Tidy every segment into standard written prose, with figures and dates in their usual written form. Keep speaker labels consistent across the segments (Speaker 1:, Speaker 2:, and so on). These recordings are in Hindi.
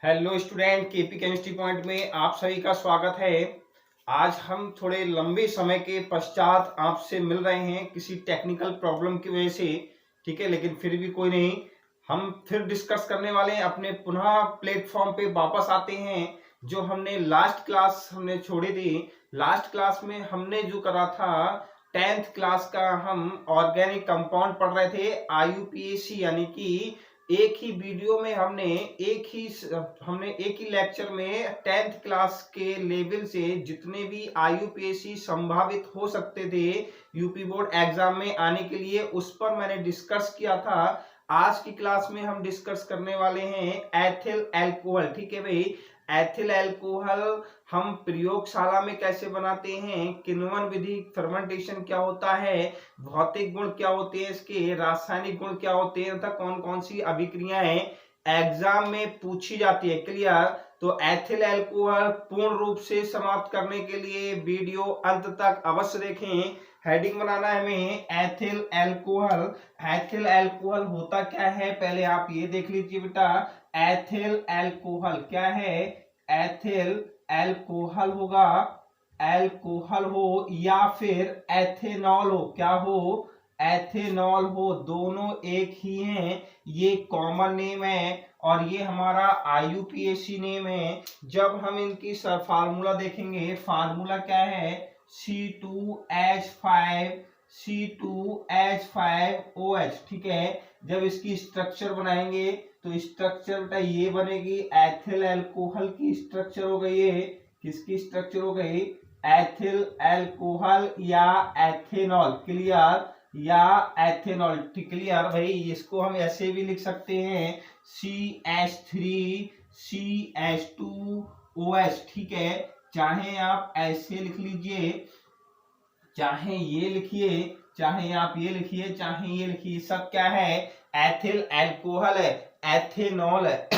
Speaker 1: Hello student, KP chemistry point में आप सभी का स्वागत है। आज हम थोड़े लंबे समय के पश्चात आपसे मिल रहे हैं किसी टेक्निकल प्रॉब्लम की वजह से। ठीक है, लेकिन फिर भी कोई नहीं, हम फिर डिस्कस करने वाले हैं, अपने पुनः प्लेटफॉर्म पे वापस आते हैं। जो हमने लास्ट क्लास हमने छोड़ी थी, लास्ट क्लास में हमने जो करा था 10th क्लास का, हम ऑर्गेनिक कंपाउंड पढ़ रहे थे आईयूपीएसी, यानी कि एक ही वीडियो में हमने एक ही लेक्चर में 10th क्लास के लेवल से जितने भी आईयूपीएसी संभावित हो सकते थे यूपी बोर्ड एग्जाम में आने के लिए, उस पर मैंने डिस्कस किया था। आज की क्लास में हम डिस्कस करने वाले हैं एथिल अल्कोहल। ठीक है भाई, एथिल अल्कोहल हम प्रयोगशाला में कैसे बनाते हैं, किण्वन विधि, फर्मेंटेशन क्या होता है, भौतिक गुण क्या होते हैं इसके, रासायनिक गुण क्या होते हैं, तथा कौन कौन सी अभिक्रियाएं एग्जाम में पूछी जाती है। क्लियर? तो एथिल अल्कोहल पूर्ण रूप से समाप्त करने के लिए वीडियो अंत तक अवश्य देखें। हेडिंग बनाना है हमें एथिल अल्कोहल। एथिल अल्कोहल होता क्या है, पहले आप ये देख लीजिए बेटा। एथिल अल्कोहल क्या है? एथिल अल्कोहल होगा, अल्कोहल हो या फिर एथेनॉल हो। क्या हो? एथेनॉल हो, दोनों एक ही हैं। ये कॉमन नेम है और ये हमारा आईयूपीएसी नेम है। जब हम इनकी फार्मूला देखेंगे, फार्मूला क्या है? C2H5OH। ठीक है, जब इसकी स्ट्रक्चर बनाएंगे तो स्ट्रक्चर बेटा ये बनेगी, एथिल अल्कोहल की स्ट्रक्चर हो गई है। किसकी स्ट्रक्चर हो गई? एथिल अल्कोहल या एथेनॉल। क्लियर? या एथेनॉल। क्लियर भाई, इसको हम ऐसे भी लिख सकते हैं CH3CH2OH। ठीक है, चाहे आप ऐसे लिख लीजिए, चाहे ये लिखिए, चाहे आप ये लिखिए, चाहे ये लिखिए, सब क्या है? एथिल अल्कोहल है, एथेनॉल है।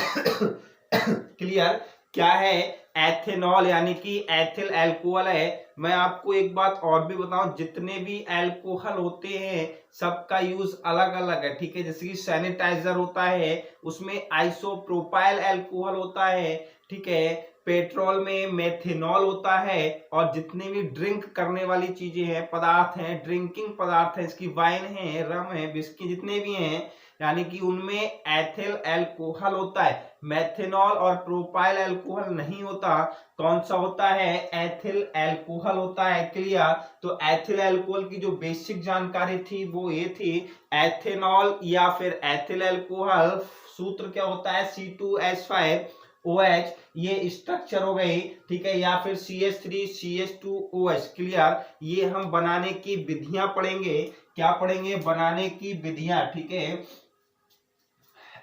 Speaker 1: क्लियर? क्या है? एथेनॉल, यानी कि एथिल अल्कोहल है। मैं आपको एक बात और भी बताऊं, जितने भी अल्कोहल होते हैं सबका यूज अलग अलग है। ठीक है, जैसे कि सैनिटाइजर होता है उसमें आइसोप्रोपाइल अल्कोहल होता है। ठीक है, पेट्रोल में मेथेनॉल होता है, और जितने भी ड्रिंक करने वाली चीजें हैं, पदार्थ हैं, ड्रिंकिंग पदार्थ हैं, इसकी वाइन है, रम है, विस्की, जितने भी हैं, यानी कि उनमें एथिल अल्कोहल होता है। मेथेनॉल और प्रोपाइल अल्कोहल नहीं होता। कौन सा होता है? एथिल अल्कोहल होता है। क्लियर? तो एथिल अल्कोहल की जो बेसिक जानकारी थी वो ये थी, एथेनॉल या फिर एथिल अल्कोहल सूत्र क्या होता है? C2H5OH, ये स्ट्रक्चर हो गई। ठीक है, या फिर CH3CH2OH। क्लियर? ये हम बनाने की विधियां पढ़ेंगे। क्या पढ़ेंगे? बनाने की विधियां। ठीक है,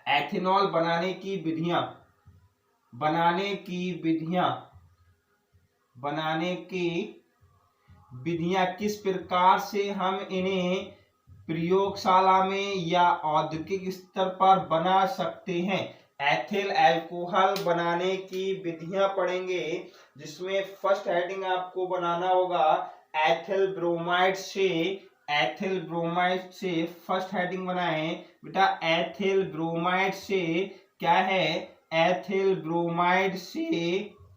Speaker 1: एथेनॉल बनाने की विधियां, बनाने की विधियां, बनाने की विधियां, किस प्रकार से हम इन्हें प्रयोगशाला में या औद्योगिक स्तर पर बना सकते हैं। एथिल अल्कोहल बनाने की विधियां पढ़ेंगे, जिसमें फर्स्ट हेडिंग आपको बनाना होगा एथिल ब्रोमाइड से। एथिल ब्रोमाइड से फर्स्ट हेडिंग बनाएं बेटा। एथिल ब्रोमाइड से क्या है? एथिल ब्रोमाइड से,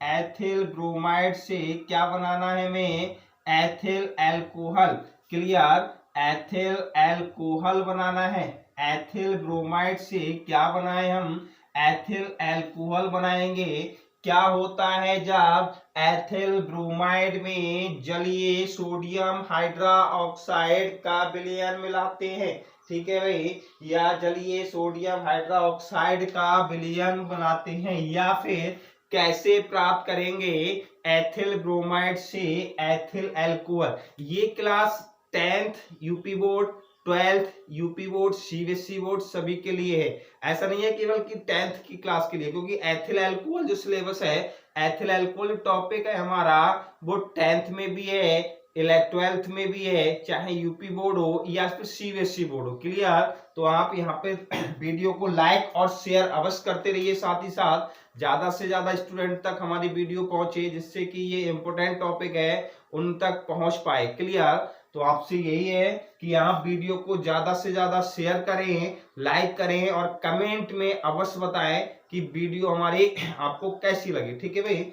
Speaker 1: एथिल ब्रोमाइड से क्या बनाना है हमें? Ethyl alcohol. Clear? Ethyl alcohol बनाना है। एथिल ब्रोमाइड से क्या बनाए हम? एथिल अल्कोहल बनाएंगे। क्या होता है जब एथिल ब्रोमाइड में जलीय सोडियम हाइड्रोक्साइड का विलयन मिलाते हैं? ठीक है भाई, या जलीय सोडियम हाइड्रोक्साइड का विलयन बनाते हैं, या फिर कैसे प्राप्त करेंगे एथिल ब्रोमाइड से एथिल अल्कोहल। ये class 10th UP board, 12th UP board, CBSE board सभी के लिए है। ऐसा नहीं है केवल कि 10th की क्लास के लिए, क्योंकि एथिल अल्कोहल जो सिलेबस है, एथिल अल्कोहल टॉपिक है हमारा, वो 10th में भी है, 12th में भी है, चाहे यूपी बोर्ड हो या फिर सीबीएसई बोर्ड हो। क्लियर? तो आप यहाँ पे वीडियो को लाइक और शेयर अवश्य करते रहिए, साथ ही साथ ज्यादा से ज्यादा स्टूडेंट तक हमारी वीडियो पहुंचे, जिससे कि ये इंपोर्टेंट टॉपिक है उन तक पहुंच पाए। क्लियर? तो आपसे यही है कि आप वीडियो को ज्यादा से ज्यादा शेयर करें, लाइक करें और कमेंट में अवश्य बताएं कि वीडियो हमारी आपको कैसी लगी। ठीक है भाई,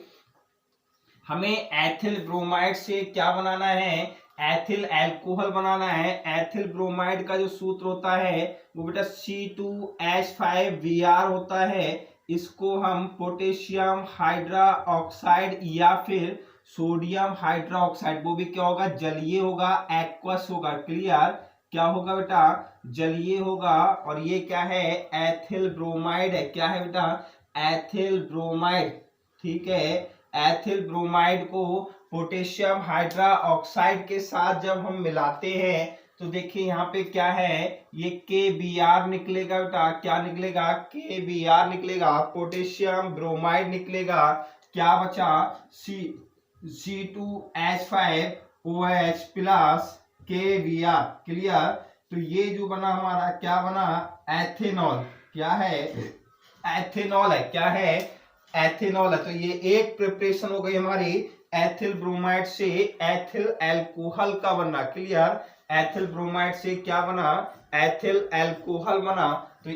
Speaker 1: हमें एथिल ब्रोमाइड से क्या बनाना है, एथिल अल्कोहल बनाना है। एथिल ब्रोमाइड का जो सूत्र होता है वो बेटा C2H5Br होता है। इसको हम पोटेशियम हाइड्रा ऑक्साइड या फिर सोडियम हाइड्रा ऑक्साइड, वो भी क्या होगा, जलीय होगा, एक्वस होगा। क्लियर, क्या होगा बेटा, जलीय होगा। और ये क्या है, एथिल ब्रोमाइड है। क्या है बेटा, एथिल ब्रोमाइड। ठीक है, एथिल ब्रोमाइड को पोटेशियम हाइड्रा ऑक्साइड के साथ जब हम मिलाते हैं तो देखिए यहाँ पे क्या है, ये KBr निकलेगा बेटा। क्या निकलेगा, KBr निकलेगा, पोटेशियम ब्रोमाइड निकलेगा। क्या बचा, C2H5OH प्लस KBr। क्लियर, तो ये जो बना हमारा, क्या बना, एथेनॉल। क्या है, एथेनॉल है। क्या है, एथेनॉल है। तो ये एक प्रिपरेशन हो गई हमारी एथिल ब्रोमाइड से एथिल अल्कोहल का बनना। क्लियर, एथिल ब्रोमाइड से क्या बना, एथिल अल्कोहल बना। तो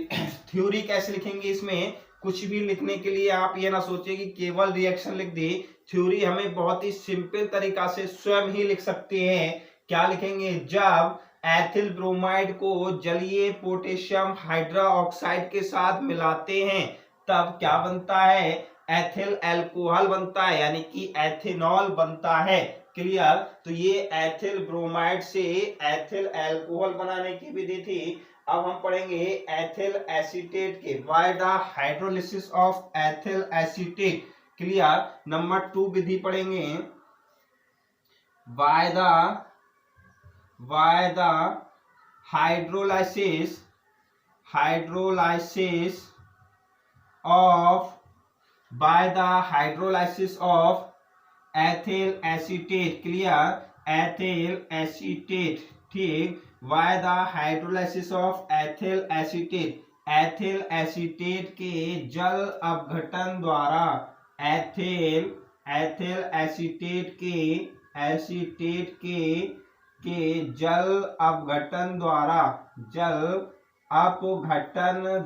Speaker 1: थ्योरी कैसे लिखेंगे, इसमें कुछ भी लिखने के लिए आप ये ना सोचिए कि केवल रिएक्शन लिख दी। थ्योरी हमें बहुत ही सिंपल तरीका से स्वयं ही लिख सकते हैं। क्या लिखेंगे, जब एथिल ब्रोमाइड को जलीय पोटेशियम हाइड्रा ऑक्साइड के साथ मिलाते हैं तब क्या बनता है, एथिल अल्कोहल बनता है, यानी कि एथेनॉल बनता है। क्लियर, तो ये एथिल ब्रोमाइड से एथिल अल्कोहल बनाने की विधि थी। अब हम पढ़ेंगे एथिल एसीटेट के, by the hydrolysis of ethyl acetate. Clear, number 2 विधि पढ़ेंगे, by the hydrolysis of by the hydrolysis of ethyl acetate। Clear, ethyl acetate। ठीक, by the hydrolysis of ethyl acetate, ethyl acetate के जल अपघटन द्वारा, ethyl acetate के जल अपघटन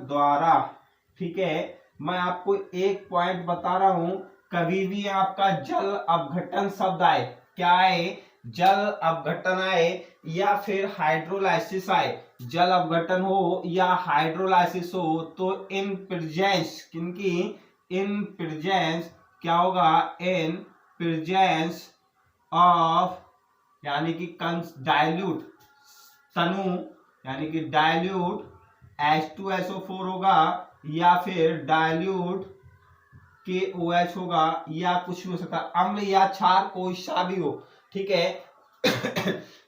Speaker 1: द्वारा। ठीक है, मैं आपको एक पॉइंट बता रहा हूं, कभी भी आपका जल अपघटन शब्द आए, क्या आए, जल अपघटन आए या फिर हाइड्रोलाइसिस आए, जल अपघटन हो या हाइड्रोलाइसिस हो, तो इन प्रेजेंस, किनकी, इन प्रेजेंस क्या होगा, इन प्रेजेंस ऑफ, यानी कि डाइल्यूट, तनु यानी कि डाइल्यूट H2SO4 होगा या फिर डाइल्यूट KOH होगा या कुछ भी हो सकता है, अम्ल या क्षार, कोई सा भी हो। ठीक है,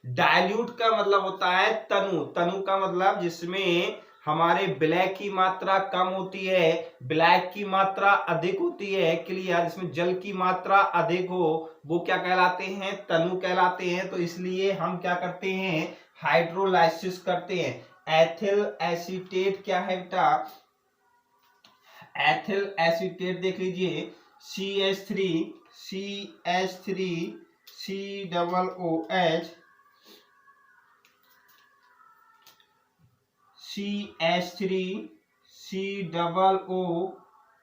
Speaker 1: डाइल्यूट का मतलब होता है तनु, तनु का मतलब जिसमें हमारे ब्लैक की मात्रा कम होती है, ब्लैक की मात्रा अधिक होती है। क्लियर, जिसमें जल की मात्रा अधिक हो वो क्या कहलाते हैं, तनु कहलाते हैं। तो इसलिए हम क्या करते हैं, हाइड्रोलाइसिस करते हैं। एथिल एसीटेट क्या है बेटा, एथिल एसीटेट देख लीजिए, CH3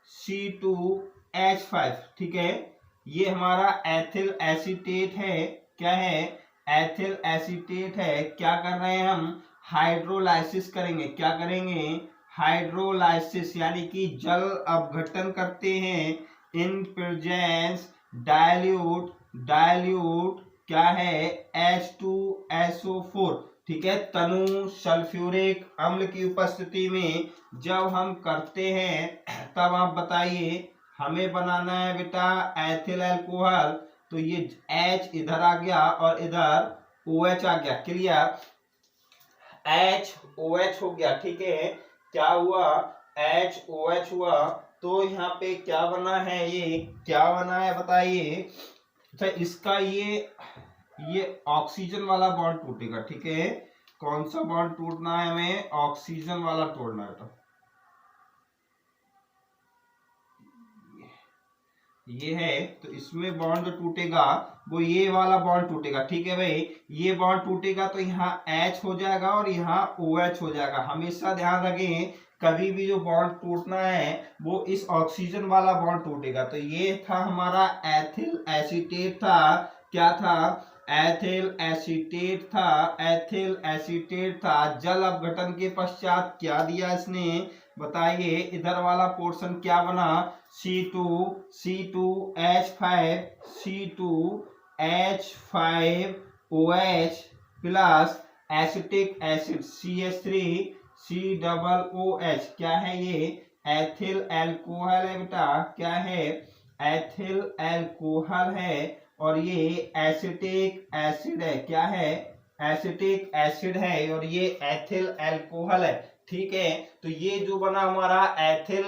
Speaker 1: C2H5। ठीक है, ये हमारा एथिल एसीटेट है। क्या है, एथिल एसीटेट है। क्या कर रहे हैं हम, हाइड्रोलाइसिस करेंगे। क्या करेंगे, हाइड्रोलाइसिस, यानी कि जल अपघटन करते हैं। इन प्रेजेंस डाइल्यूट क्या है, H2SO4। ठीक है, तनु सल्फ्यूरिक अम्ल की उपस्थिति में जब हम करते हैं तब आप बताइए, हमें बनाना है बेटा एथिल अल्कोहल। तो ये H इधर आ गया और इधर OH आ गया। क्लियर, HOH हो गया। ठीक है, क्या हुआ, HOH हुआ। तो यहाँ पे क्या बना है, ये क्या बना है बताइए। अच्छा, इसका ये ऑक्सीजन वाला बॉन्ड टूटेगा। ठीक है, कौन सा बॉन्ड टूटना है, हमें ऑक्सीजन वाला तोड़ना है। तो ये है, तो इसमें बॉन्ड जो टूटेगा वो ये वाला बॉन्ड टूटेगा। ठीक है भाई, ये बॉन्ड टूटेगा तो यहाँ H हो जाएगा और यहाँ OH हो जाएगा। हमेशा ध्यान रखें, कभी भी जो बॉन्ड टूटना है वो इस ऑक्सीजन वाला बॉन्ड टूटेगा। तो ये था हमारा एथिल एसीटेट था, क्या था, एथिल एसीटेट था, एथिल एसीटेट था। जल अपघटन के पश्चात क्या दिया इसने, बताइए। इधर वाला पोर्शन क्या बना, C2H5 C2H5OH plus acetic acid CH3COOH। क्या है ये, एथिल एल्कोहल है बेटा, क्या है, एथिल एल्कोहल है। और ये एसिटिक एसिड है, क्या है, एसिटिक एसिड है, और ये एथिल एल्कोहल है। ठीक है, तो ये जो बना हमारा एथिल,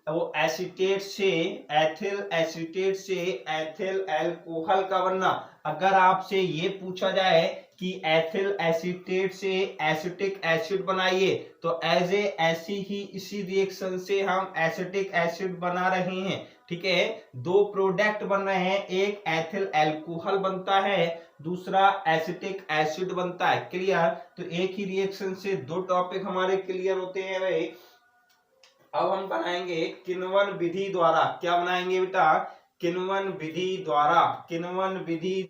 Speaker 1: वो एसीटेट से, एथिल एसीटेट से एथिल एल्कोहल का बनना। अगर आपसे ये पूछा जाए कि एथिल एसीटेट से एसिटिक एसिड बनाइए, तो एज ए ऐसी ही इसी रिएक्शन से हम एसिटिक एसिड बना रहे हैं। ठीक है, दो प्रोडक्ट बन रहे हैं, एक एथिल एल्कोहल बनता है, दूसरा एसिटिक एसिड बनता है। क्लियर, तो एक ही रिएक्शन से दो टॉपिक हमारे क्लियर होते हैं भाई। अब हम बनाएंगे किण्वन विधि द्वारा, क्या बनाएंगे बेटा, किण्वन विधि द्वारा, किण्वन विधि।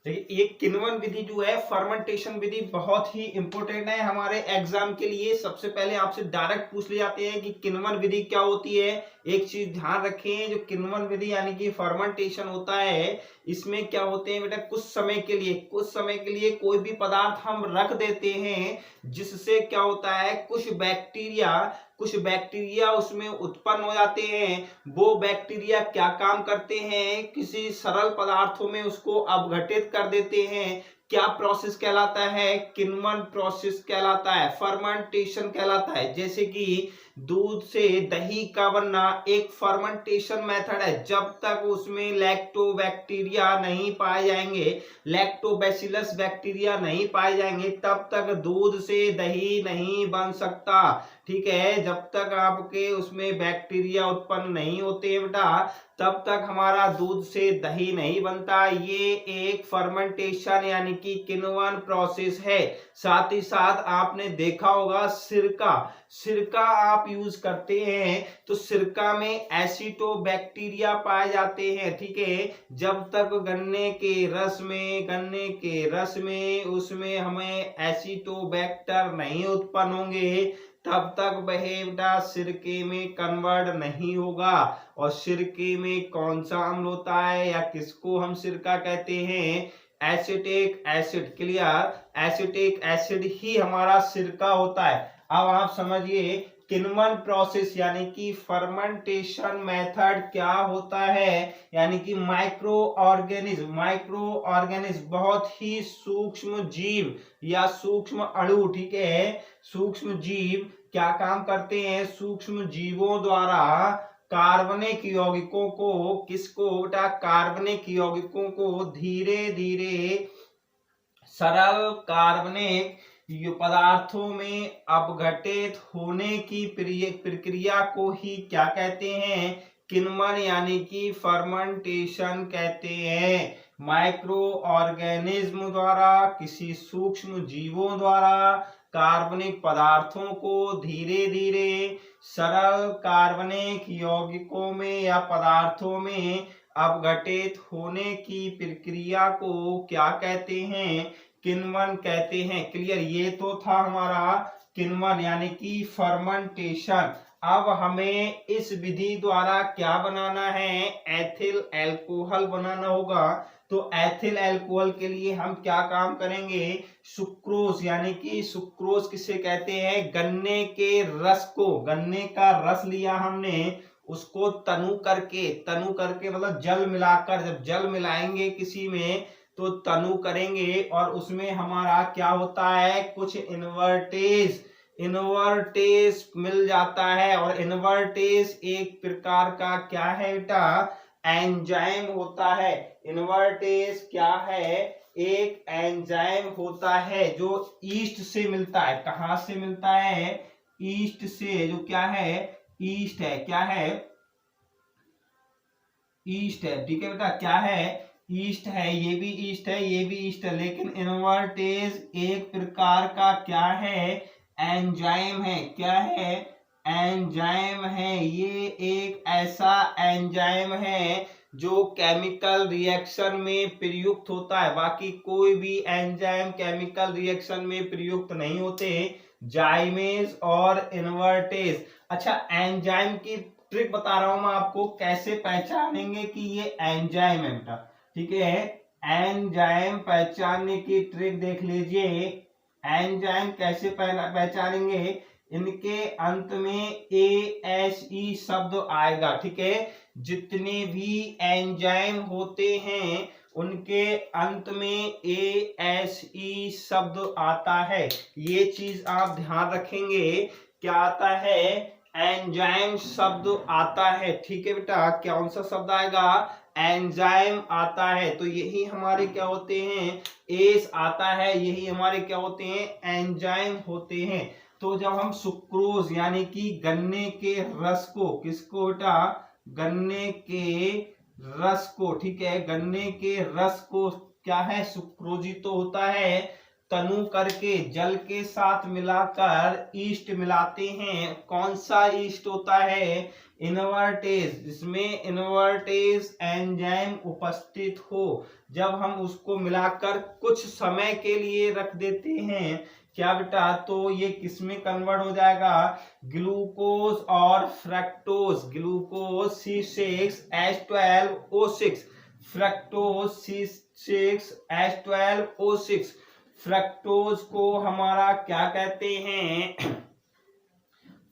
Speaker 1: देखिए, एक किण्वन विधि जो है, फर्मेंटेशन विधि, बहुत ही इंपॉर्टेंट है हमारे एग्जाम के लिए। सबसे पहले आपसे डायरेक्ट पूछ ले जाते हैं कि किण्वन विधि क्या होती है। एक चीज ध्यान रखें, जो किण्वन विधि यानी कि फर्मेंटेशन होता है, इसमें क्या होते हैं बेटा, कुछ समय के लिए, कुछ समय के लिए कोई भी पदार्थ हम रख देते हैं, जिससे क्या होता है, कुछ बैक्टीरिया उसमें उत्पन्न हो जाते हैं। वो बैक्टीरिया क्या काम करते हैं, किसी सरल पदार्थों में उसको अपघटित कर देते हैं। क्या प्रोसेस कहलाता है, किण्वन प्रोसेस कहलाता है, फर्मेंटेशन कहलाता है। जैसे कि दूध से दही का बनना एक फर्मेंटेशन मेथड है। जब तक उसमें लैक्टोबैक्टीरिया नहीं पाए जाएंगे, लैक्टोबैसिलस बैक्टीरिया नहीं पाए जाएंगे, तब तक दूध से दही नहीं बन सकता। ठीक है, जब तक आपके उसमें बैक्टीरिया उत्पन्न नहीं होते हैं बेटा, तब तक हमारा दूध से दही नहीं बनता। ये एक फर्मेंटेशन यानी कि किण्वन प्रोसेस है। साथ ही साथ आपने देखा होगा सिरका आप यूज करते हैं, तो सिरका में एसिटोबैक्टीरिया पाए जाते हैं। ठीक है, जब तक गन्ने के रस में उसमें हमें एसिटोबैक्टर नहीं उत्पन्न होंगे, तब तक वह बेटा सिरके में कन्वर्ट नहीं होगा। और सिरके में कौन सा अम्ल होता है, या किसको हम सिरका कहते हैं, acetic acid. Clear, acetic acid ही हमारा सिरका होता है। अब आप समझिए किण्वन प्रोसेस यानी कि फर्मेंटेशन मेथड क्या होता है, यानी कि माइक्रो ऑर्गेनिज्म बहुत ही सूक्ष्म जीव या सूक्ष्म अणु। ठीक है, सूक्ष्म जीव क्या काम करते हैं, सूक्ष्म जीवों द्वारा कार्बनिक यौगिकों को, किसको बेटा, कार्बनिक यौगिकों को धीरे धीरे सरल कार्बनिक पदार्थों में अपघटित होने की प्रक्रिया को ही क्या कहते हैं, किण्वन यानी कि फर्मेंटेशन कहते हैं। माइक्रो ऑर्गेनिज्म द्वारा, किसी सूक्ष्म जीवों द्वारा कार्बनिक पदार्थों को धीरे धीरे सरल कार्बनिक यौगिकों में या पदार्थों में अपघटित होने की प्रक्रिया को क्या कहते हैं, किण्वन कहते हैं। क्लियर, ये तो था हमारा किण्वन यानी कि फर्मेंटेशन। अब हमें इस विधि द्वारा क्या बनाना है, एथिल एल्कोहल बनाना होगा। तो एथिल एल्कोहल के लिए हम क्या काम करेंगे, सुक्रोज, यानी कि सुक्रोज किसे कहते हैं, गन्ने के रस को, गन्ने का रस लिया हमने, उसको तनु करके मतलब जल मिलाकर, जब जल मिलाएंगे किसी में तो तनु करेंगे, और उसमें हमारा क्या होता है, कुछ इनवर्टेज मिल जाता है। और इनवर्टेज एक प्रकार का क्या है बेटा, एंजाइम होता है। इनवर्टेज क्या है, एक एंजाइम होता है जो ईस्ट से मिलता है। कहां से मिलता है, ईस्ट से, जो क्या है, ईस्ट है, क्या है, ईस्ट है, ठीक है बेटा, क्या है, ईस्ट है, ये भी ईस्ट है, ये भी ईस्ट है, लेकिन इन्वर्टेज एक प्रकार का क्या है, एंजाइम है, क्या है, एंजाइम है। ये एक ऐसा एंजाइम है जो केमिकल रिएक्शन में प्रयुक्त होता है, बाकी कोई भी एंजाइम केमिकल रिएक्शन में प्रयुक्त नहीं होते, जाइमेज और इन्वर्टेज। अच्छा, एंजाइम की ट्रिक बता रहा हूं मैं आपको, कैसे पहचानेंगे कि ये एंजाइम है बेटा, ठीक है। एंजाइम पहचानने की ट्रिक देख लीजिए, एंजाइम कैसे पहचानेंगे, इनके अंत में ASE शब्द आएगा, ठीक है। जितने भी एंजाइम होते हैं उनके अंत में ASE शब्द आता है, ये चीज आप ध्यान रखेंगे। क्या आता है, एंजाइम शब्द आता है, ठीक है बेटा। कौन सा शब्द आएगा, एंजाइम आता है, तो यही हमारे क्या होते हैं, एस आता है, यही हमारे क्या होते हैं, एंजाइम होते हैं। तो जब हम सुक्रोज यानी कि गन्ने के रस को, किसको बेटा, गन्ने के रस को, ठीक है, गन्ने के रस को क्या है, सुक्रोजित तो होता है, तनु करके जल के साथ मिलाकर ईस्ट मिलाते हैं। कौन सा ईस्ट होता है, इन्वर्टेज, जिसमें इन्वर्टेज एंजाइम उपस्थित हो। जब हम उसको मिलाकर कुछ समय के लिए रख देते हैं, क्या बेटा, तो ये किसमें कन्वर्ट हो जाएगा, ग्लूकोज और fructose, glucose C6H12O6, fructose C6H12O6। Fructose को हमारा क्या कहते हैं,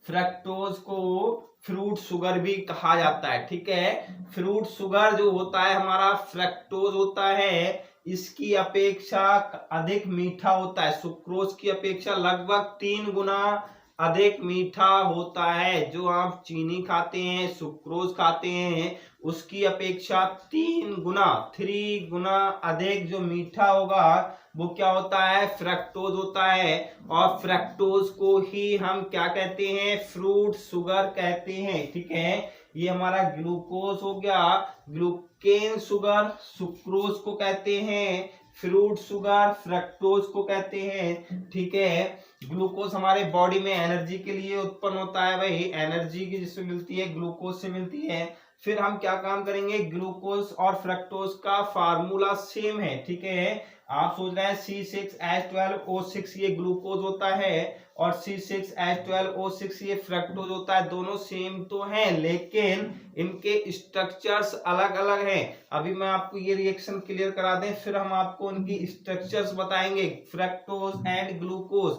Speaker 1: फ्रक्टोज को फ्रूट शुगर भी कहा जाता है, ठीक है। फ्रूट शुगर जो होता है हमारा, फ्रक्टोज होता है, इसकी अपेक्षा अधिक मीठा होता है, सुक्रोज की अपेक्षा लगभग 3 गुना अधिक मीठा होता है। जो आप चीनी खाते हैं, सुक्रोज खाते हैं, उसकी अपेक्षा 3 गुना अधिक जो मीठा होगा वो क्या होता है, फ्रक्टोज होता है। और फ्रक्टोज को ही हम क्या कहते हैं, फ्रूट शुगर कहते हैं, ठीक है। ये हमारा ग्लूकोज हो गया, ग्लूकेन शुगर सुक्रोज को कहते हैं, फ्रूट शुगर फ्रक्टोज को कहते हैं, ठीक है। ग्लूकोज हमारे बॉडी में एनर्जी के लिए उत्पन्न होता है, भाई एनर्जी की जिससे मिलती है, ग्लूकोज से मिलती है। फिर हम क्या काम करेंगे, ग्लूकोज और फ्रक्टोज का फार्मूला सेम है, ठीक है। आप सोच रहे हैं C6H12O6 ये ग्लूकोज होता है और C6H12O6 ये फ्रक्टोज होता है, दोनों सेम तो हैं, लेकिन इनके स्ट्रक्चर्स अलग अलग हैं। अभी मैं आपको ये रिएक्शन क्लियर करा दें, फिर हम आपको उनकी स्ट्रक्चर्स बताएंगे। Fructose and glucose,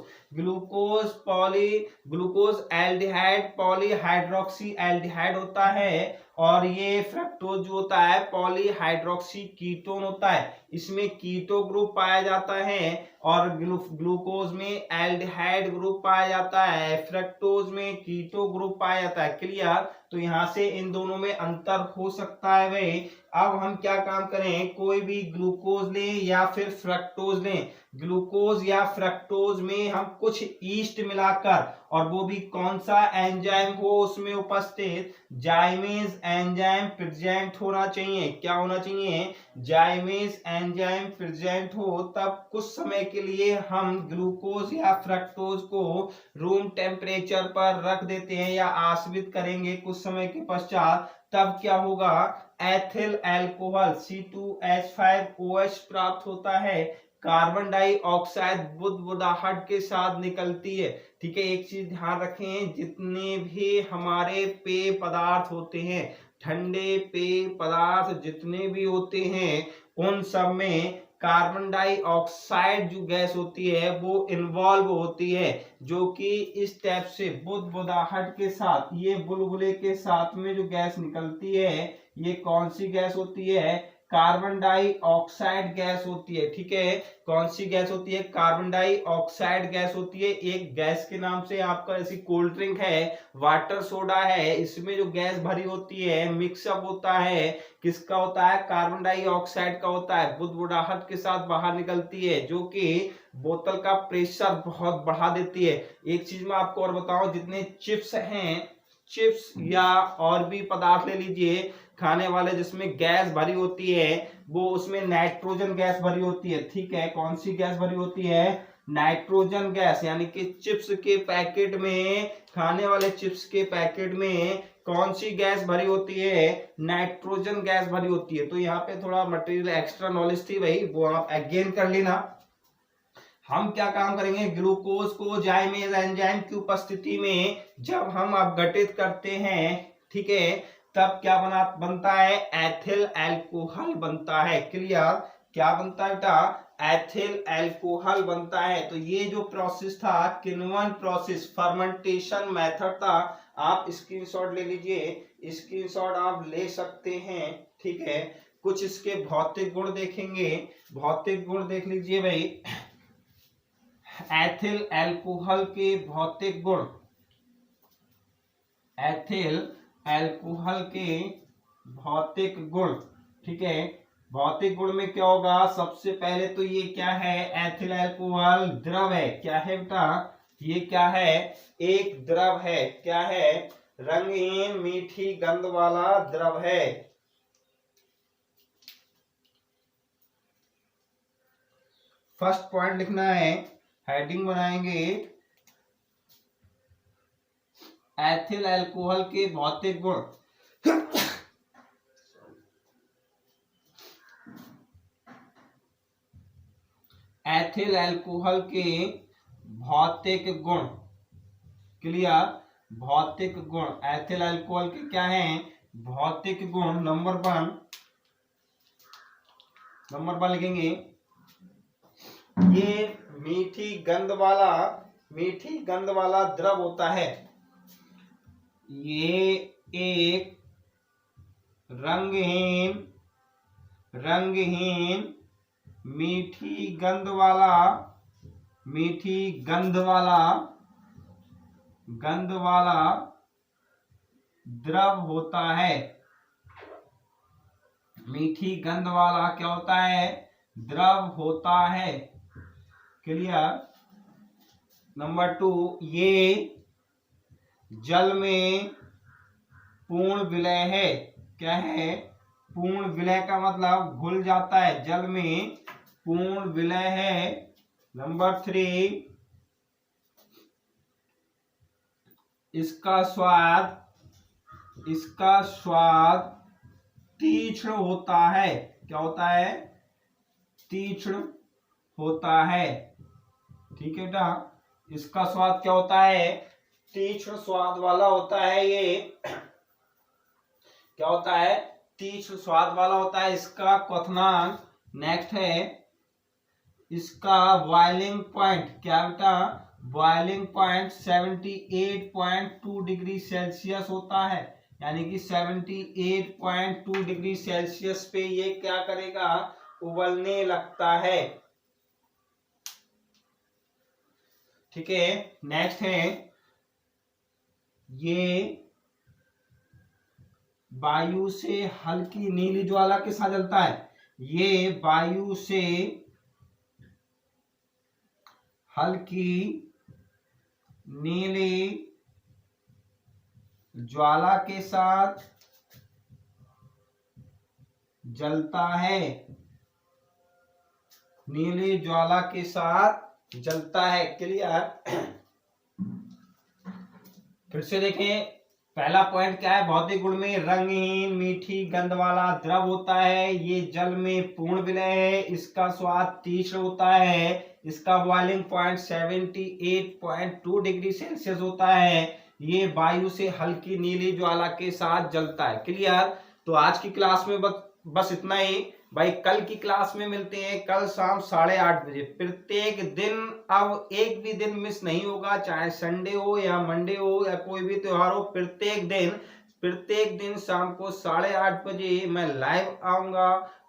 Speaker 1: glucose aldehyde polyhydroxy aldehyde होता है, और ये फ्रक्टोज जो होता है पॉलीहाइड्रोक्सी कीटोन होता है, इसमें कीटो ग्रुप पाया जाता है, और ग्लूकोज में एल्डिहाइड ग्रुप पाया जाता है, फ्रक्टोज में कीटो ग्रुप पाया जाता है। क्लियर, तो यहां से इन दोनों में अंतर हो सकता है भाई। अब हम क्या काम करें, कोई भी ग्लूकोज लें या फिर फ्रक्टोज लें, ग्लूकोज या फ्रक्टोज में हम कुछ ईस्ट मिलाकर, और वो भी कौन सा एंजाइम हो उसमें उपस्थित, जाइमेज एंजाइम प्रेजेंट होना चाहिए। क्या होना चाहिए, जाइमेज एंजाइम प्रेजेंट हो, तब कुछ समय के लिए हम ग्लूकोज या फ्रक्टोज को रूम टेम्परेचर पर रख देते हैं या आश्रित करेंगे कुछ समय के पश्चात, तब क्या होगा, एथिल अल्कोहल C2H5OH प्राप्त होता है, कार्बन डाइऑक्साइड बुदबुदाहट के साथ निकलती है, ठीक है। एक चीज ध्यान रखें, जितने भी हमारे पेय पदार्थ होते हैं, ठंडे पेय पदार्थ जितने भी होते हैं, उन सब में कार्बन डाइऑक्साइड जो गैस होती है वो इन्वॉल्व होती है, जो कि इस टाइप से बुदबुदाहट के साथ, ये बुलबुले के साथ में जो गैस निकलती है, ये कौन सी गैस होती है, कार्बन डाइऑक्साइड गैस होती है, ठीक है। कौन सी गैस होती है, कार्बन डाइऑक्साइड गैस होती है। एक गैस के नाम से आपका ऐसी कोल्ड ड्रिंक है, वाटर सोडा है, इसमें जो गैस भरी होती है, मिक्सअप होता है, किसका होता है, कार्बन डाइऑक्साइड का होता है, बुदबुदाहट के साथ बाहर निकलती है, जो कि बोतल का प्रेशर बहुत बढ़ा देती है। एक चीज मैं आपको और बताऊं, जितने चिप्स हैं, चिप्स या और भी पदार्थ ले लीजिए, खाने वाले जिसमें गैस भरी होती है वो उसमें नाइट्रोजन गैस भरी होती है, ठीक है। कौन सी गैस भरी होती है? Nitrogen gas. यानी कि चिप्स के पैकेट में, खाने वाले चिप्स के पैकेट में कौन सी गैस भरी होती है? नाइट्रोजन गैस भरी होती है। तो यहाँ पे थोड़ा मटेरियल एक्स्ट्रा नॉलेज थी भाई, वो आप अगेन कर लेना। हम क्या काम करेंगे? ग्लूकोज को जाइमेज एंजाइम की उपस्थिति में जब हम अपघटित करते हैं, ठीक है, तब क्या बनता है? एथिल अल्कोहल बनता है। क्लियर? क्या बनता है बेटा? एथिल अल्कोहल बनता है। तो ये जो प्रोसेस था किण्वन प्रोसेस, फर्मेंटेशन मेथड था। आप स्क्रीनशॉट ले लीजिए, स्क्रीनशॉट आप ले सकते हैं, ठीक है। कुछ इसके भौतिक गुण देखेंगे, भौतिक गुण देख लीजिए भाई। एथिल अल्कोहल के भौतिक गुण, एथिल अल्कोहल के भौतिक गुण, ठीक है। भौतिक गुण में क्या होगा? सबसे पहले तो ये क्या है? एथिल अल्कोहल द्रव है। क्या है बेटा? ये क्या है? एक द्रव है। क्या है? रंगहीन मीठी गंध वाला द्रव है। फर्स्ट पॉइंट लिखना है, हेडिंग बनाएंगे, एथिल अल्कोहल के भौतिक गुण। एथिल अल्कोहल के भौतिक गुण। क्लियर? भौतिक गुण, एथिल अल्कोहल के क्या हैं? भौतिक गुण। नंबर वन लिखेंगे, ये मीठी गंध वाला द्रव होता है। ये एक रंगहीन मीठी गंध वाला द्रव होता है। मीठी गंध वाला क्या होता है? द्रव होता है। क्लियर? नंबर 2, ये जल में पूर्ण विलय है। क्या है? पूर्ण विलय का मतलब घुल जाता है, जल में पूर्ण विलय है। नंबर 3, इसका स्वाद तीक्ष्ण होता है। क्या होता है? तीक्ष्ण होता है। ठीक है बेटा, इसका स्वाद क्या होता है? तीक्ष्ण स्वाद वाला होता है। ये क्या होता है? तीक्ष्ण स्वाद वाला होता है। इसका क्वथनांक नेक्स्ट है, इसका बॉइलिंग पॉइंट। क्या बेटा? बॉइलिंग पॉइंट 78.2 डिग्री सेल्सियस होता है। यानी कि 78.2 डिग्री सेल्सियस पे ये क्या करेगा? उबलने लगता है। ठीक है, नेक्स्ट है, ये वायु से हल्की नीली ज्वाला के साथ जलता है। ये वायु से हल्की नीली ज्वाला के साथ जलता है। नीली ज्वाला के साथ जलता है। क्लियर? फिर से देखें, पहला पॉइंट क्या है? भौतिक गुण में रंगहीन मीठी गंध वाला द्रव होता है। ये जल में पूर्ण विलय है। इसका स्वाद तीक्ष्ण होता है। इसका बॉइलिंग पॉइंट 78.2 डिग्री सेल्सियस होता है। ये वायु से हल्की नीली ज्वाला के साथ जलता है। क्लियर? तो आज की क्लास में बस इतना ही भाई। कल की क्लास में मिलते हैं, कल शाम 8:30 बजे। प्रत्येक दिन, अब एक भी दिन मिस नहीं होगा, चाहे संडे हो या मंडे हो या कोई भी त्योहार हो। प्रत्येक दिन शाम को 8:30 बजे मैं लाइव आऊंगा,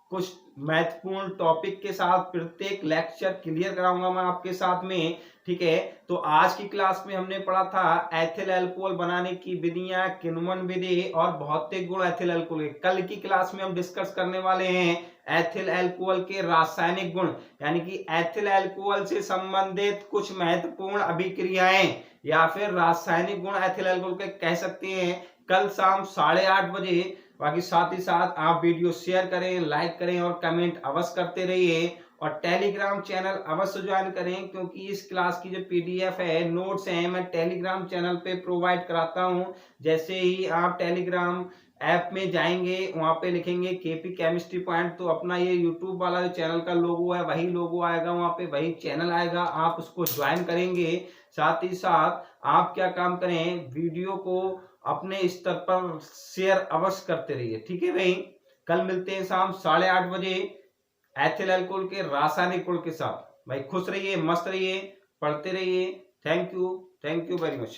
Speaker 1: कुछ महत्वपूर्ण टॉपिक के साथ। प्रत्येक लेक्चर क्लियर कराऊंगा मैं आपके साथ में। ठीक है, तो आज की क्लास में हमने पढ़ा था एथिल अल्कोहल बनाने की विधियां, किण्वन विधि और भौतिक गुण एथिल अल्कोहल के। कल की क्लास में हम डिस्कस करने वाले हैं एथिल अल्कोहल के रासायनिक गुण, यानी कि एथिल अल्कोहल से संबंधित कुछ महत्वपूर्ण अभिक्रियाएं या फिर रासायनिक गुण एथिल अल्कोहल के कह सकते हैं। कल शाम 8:30 बजे बाकी साथ ही साथ आप वीडियो शेयर करें, लाइक करें और कमेंट अवश्य करते रहिए और टेलीग्राम चैनल अवश्य ज्वाइन करें, क्योंकि इस क्लास की जो पीडीएफ है, नोट्स हैं, मैं टेलीग्राम चैनल पे प्रोवाइड कराता हूं। जैसे ही आप टेलीग्राम ऐप में जाएंगे, वहां पे लिखेंगे केपी केमिस्ट्री पॉइंट, तो अपना ये यूट्यूब वाला जो चैनल का लोगो है वही लोगो आएगा, वहां पे वही चैनल आएगा, आप उसको ज्वाइन करेंगे। साथ ही साथ आप क्या काम करें, वीडियो को अपने स्तर पर शेयर अवश्य करते रहिए। ठीक है भाई, कल मिलते हैं शाम 8:30 बजे एथिल अल्कोहल के रासायनिक गुण के साथ। भाई खुश रहिए, मस्त रहिए, पढ़ते रहिए। Thank you very much.